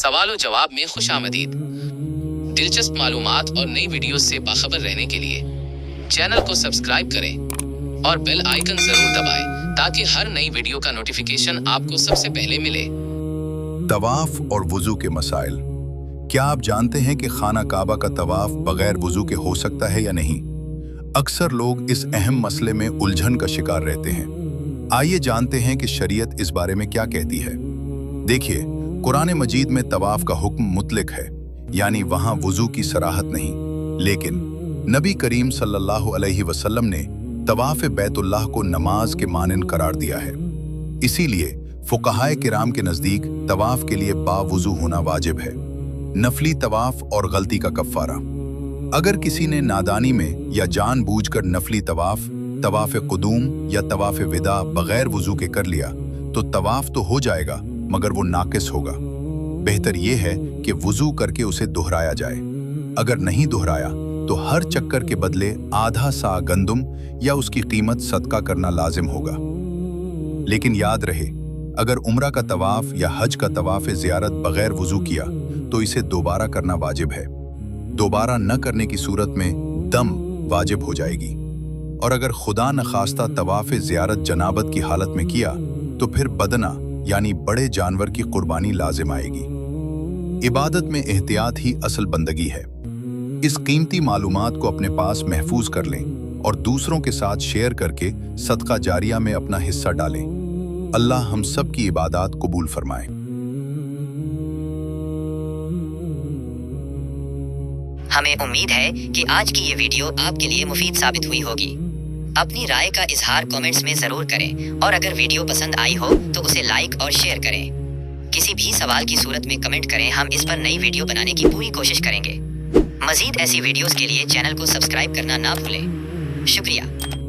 सवाल जवाब में खुशामदीद। दिलचस्प मालूमात और नई वीडियोस से बाखबर रहने के लिए चैनल को सब्सक्राइब करें और बेल आइकन जरूर दबाएं ताकि हर नई वीडियो का नोटिफिकेशन आपको सबसे पहले मिले। तवाफ और वुजू के मसाइल। क्या आप जानते हैं कि खाना काबा का तवाफ बगैर वुजू के हो सकता है या नहीं? अक्सर लोग इस अहम मसले में उलझन का शिकार रहते हैं। आइए जानते हैं कि शरीयत इस बारे में क्या कहती है। देखिए, कुरान मजीद में तवाफ का हुक्म मुतलक है, यानी वहां वुजू की सराहत नहीं, लेकिन नबी करीम सल्लल्लाहु अलैहि वसल्लम ने तवाफ बैतुल्लाह को नमाज के मानन करार दिया है। इसीलिए फुक़हाए किराम के नज़दीक तवाफ के लिए बावुजू होना वाजिब है। नफली तवाफ और गलती का कफ़ारा। अगर किसी ने नादानी में या जानबूझकर नफली तवाफ कुदूम या तवाफ विदा बगैर वुजू के कर लिया तो तवाफ तो हो जाएगा, मगर वो नाकिस होगा। बेहतर ये है कि वुजू करके उसे दोहराया जाए। अगर नहीं दोहराया तो हर चक्कर के बदले आधा सा गंदुम या उसकी कीमत सदका करना लाजिम होगा। लेकिन याद रहे, अगर उम्रा का तवाफ या हज का तवाफ ज़ियारत बगैर वुजू किया तो इसे दोबारा करना वाजिब है। दोबारा न करने की सूरत में दम वाजिब हो जाएगी। और अगर खुदा नखास्ता तवाफ ज़ियारत जनाबत की हालत में किया तो फिर बदना यानी बड़े जानवर की कुर्बानी लाजिम आएगी। इबादत में एहतियात ही असल बंदगी है। इस कीमती मालूमात को अपने पास महफूज कर लें और दूसरों के साथ शेयर करके सदका जारिया में अपना हिस्सा डालें। अल्लाह हम सब की इबादत कबूल फरमाए। हमें उम्मीद है कि आज की ये वीडियो आपके लिए मुफीद साबित हुई होगी। अपनी राय का इजहार कमेंट्स में जरूर करें और अगर वीडियो पसंद आई हो तो उसे लाइक और शेयर करें। किसी भी सवाल की सूरत में कमेंट करें, हम इस पर नई वीडियो बनाने की पूरी कोशिश करेंगे। मजीद ऐसी वीडियोस के लिए चैनल को सब्सक्राइब करना ना भूलें। शुक्रिया।